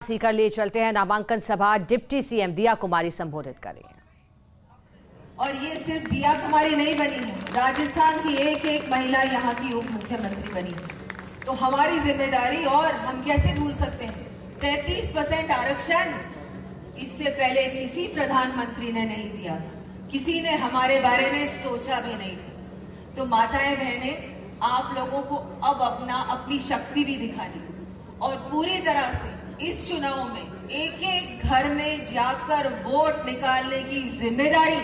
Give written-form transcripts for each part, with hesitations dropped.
सीकर ले चलते हैं। नामांकन सभा डिप्टी सीएम दिया कुमारी संबोधित करेंगे। और ये सिर्फ दिया कुमारी नहीं बनी है, राजस्थान की एक एक महिला यहाँ की उप मुख्यमंत्री बनी है। तो हमारी जिम्मेदारी, और हम कैसे भूल सकते हैं 33% आरक्षण इससे पहले किसी प्रधानमंत्री ने नहीं दिया था, किसी ने हमारे बारे में सोचा भी नहीं था। तो माताएं बहनें, आप लोगों को अब अपनी शक्ति भी दिखानी और पूरी तरह से इस चुनाव में एक एक घर में जाकर वोट निकालने की जिम्मेदारी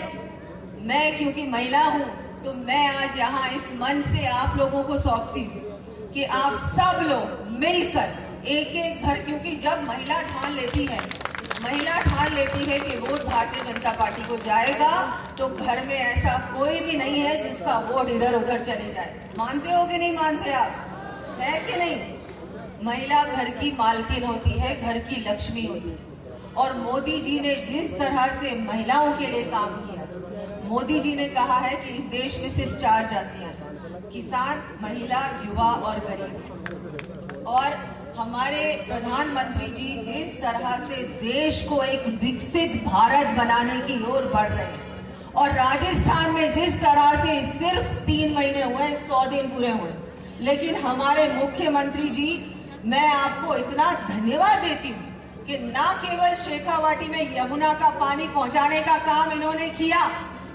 मैं, क्योंकि महिला हूं, तो मैं आज यहाँ इस मंच से आप लोगों को सौंपती हूँ कि आप सब लोग मिलकर एक एक घर, क्योंकि जब महिला ठान लेती है कि वोट भारतीय जनता पार्टी को जाएगा, तो घर में ऐसा कोई भी नहीं है जिसका वोट इधर उधर चले जाए। मानते हो कि नहीं मानते आप? है कि नहीं? महिला घर की मालकिन होती है, घर की लक्ष्मी होती है। और मोदी जी ने जिस तरह से महिलाओं के लिए काम किया, मोदी जी ने कहा है कि इस देश में सिर्फ 4 जातियां हैं, किसान, महिला, युवा और गरीब। और हमारे प्रधानमंत्री जी जिस तरह से देश को एक विकसित भारत बनाने की ओर बढ़ रहे हैं, और राजस्थान में जिस तरह से सिर्फ 3 महीने हुए, 100 दिन पूरे हुए, लेकिन हमारे मुख्यमंत्री जी, मैं आपको इतना धन्यवाद देती हूँ कि ना केवल शेखावाटी में यमुना का पानी पहुंचाने का काम इन्होंने किया,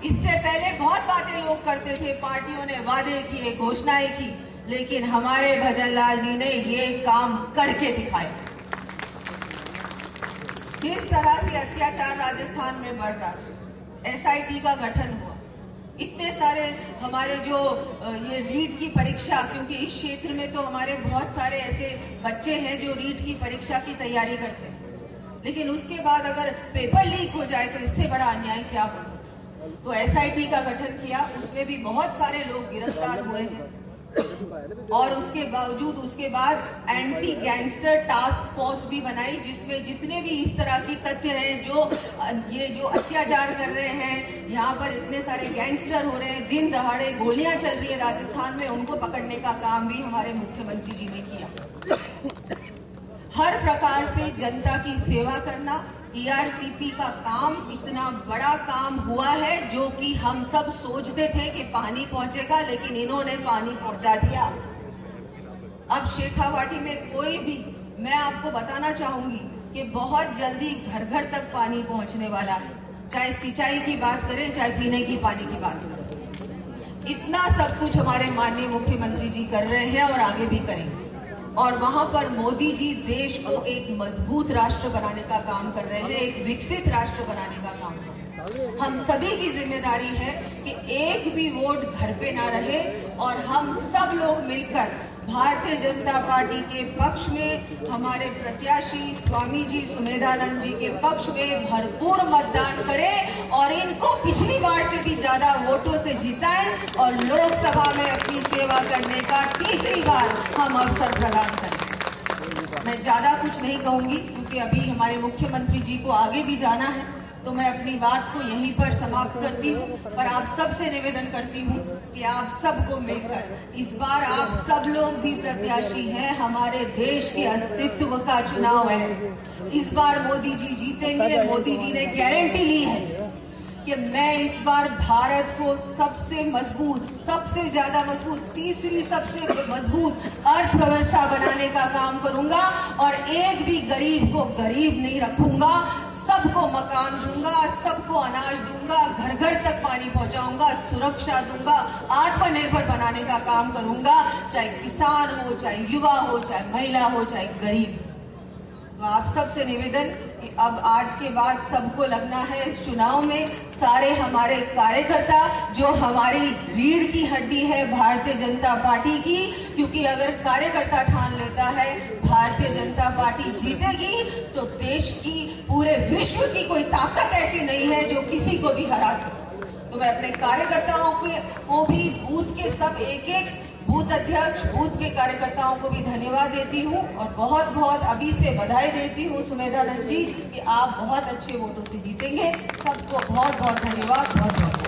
इससे पहले बहुत बातें लोग करते थे, पार्टियों ने वादे किए, घोषणाएं की, लेकिन हमारे भजन लाल जी ने ये काम करके दिखाया। जिस तरह से अत्याचार राजस्थान में बढ़ रहा था, SIT का गठन हुआ, इतने सारे हमारे जो ये रीट की परीक्षा, क्योंकि इस क्षेत्र में तो हमारे बहुत सारे ऐसे बच्चे हैं जो रीट की परीक्षा की तैयारी करते हैं, लेकिन उसके बाद अगर पेपर लीक हो जाए तो इससे बड़ा अन्याय क्या हो सकता है। तो SIT का गठन किया, उसमें भी बहुत सारे लोग गिरफ्तार हुए हैं, और उसके बावजूद उसके बाद एंटी गैंगस्टर टास्क फोर्स भी बनाई, जिसमें जितने भी इस तरह की तथ्य हैं, जो अत्याचार कर रहे हैं, यहाँ पर इतने सारे गैंगस्टर हो रहे हैं, दिन दहाड़े गोलियां चल रही है राजस्थान में, उनको पकड़ने का काम भी हमारे मुख्यमंत्री जी ने किया। हर प्रकार से जनता की सेवा करना, ERCP का काम इतना बड़ा काम हुआ है, जो कि हम सब सोचते थे कि पानी पहुंचेगा, लेकिन इन्होंने पानी पहुंचा दिया। अब शेखावाटी में कोई भी, मैं आपको बताना चाहूंगी कि बहुत जल्दी घर घर तक पानी पहुंचने वाला है, चाहे सिंचाई की बात करें, चाहे पीने की पानी की बात करें। इतना सब कुछ हमारे माननीय मुख्यमंत्री जी कर रहे हैं और आगे भी करेंगे। और वहां पर मोदी जी देश को एक मजबूत राष्ट्र बनाने का काम कर रहे हैं, एक विकसित राष्ट्र बनाने का काम कर रहे हैं। हम सभी की जिम्मेदारी है कि एक भी वोट घर पे ना रहे, और हम सब लोग मिलकर भारतीय जनता पार्टी के पक्ष में, हमारे प्रत्याशी स्वामी जी सुमेधानंद जी के पक्ष में भरपूर मतदान करें, और इनको पिछली बार से भी ज्यादा वोटों से जिताएं, और लोकसभा में अपनी सेवा करने का तीसरी बार हम अवसर प्रदान करें। मैं ज्यादा कुछ नहीं कहूंगी, क्योंकि अभी हमारे मुख्यमंत्री जी को आगे भी जाना है, तो मैं अपनी बात को यहीं पर समाप्त करती हूँ। पर आप सबसे निवेदन करती हूँ कि आप सबको मिलकर, इस बार आप सब लोग भी प्रत्याशी हैं, हमारे देश के अस्तित्व का चुनाव है। इस बार मोदी जी जीतेंगे। मोदी जी ने गारंटी ली है कि मैं इस बार भारत को सबसे मजबूत, सबसे ज्यादा मजबूत, तीसरी सबसे मजबूत अर्थव्यवस्था बनाने का काम करूंगा, और एक भी गरीब को गरीब नहीं रखूंगा, सबको मकान दूंगा, सबको अनाज दूंगा, घर घर तक पानी पहुंचाऊंगा, सुरक्षा दूंगा, आत्मनिर्भर बनाने का काम करूंगा, चाहे किसान हो, चाहे युवा हो, चाहे महिला हो, चाहे गरीब। तो आप सबसे निवेदन कि अब आज के बाद सबको लगना है इस चुनाव में, सारे हमारे कार्यकर्ता, जो हमारी रीढ़ की हड्डी है भारतीय जनता पार्टी की, क्योंकि अगर कार्यकर्ता ठान लेता है भारतीय जनता पार्टी जीतेगी, तो देश की, पूरे विश्व की कोई ताकत ऐसी नहीं है जो किसी को भी हरा सके। तो मैं अपने कार्यकर्ताओं को भी, बूथ के सब एक एक बूथ अध्यक्ष, बूथ के कार्यकर्ताओं को भी धन्यवाद देती हूँ, और बहुत बहुत अभी से बधाई देती हूँ सुमेधानंद जी कि आप बहुत अच्छे वोटों से जीतेंगे। सबको बहुत बहुत धन्यवाद, बहुत बहुत।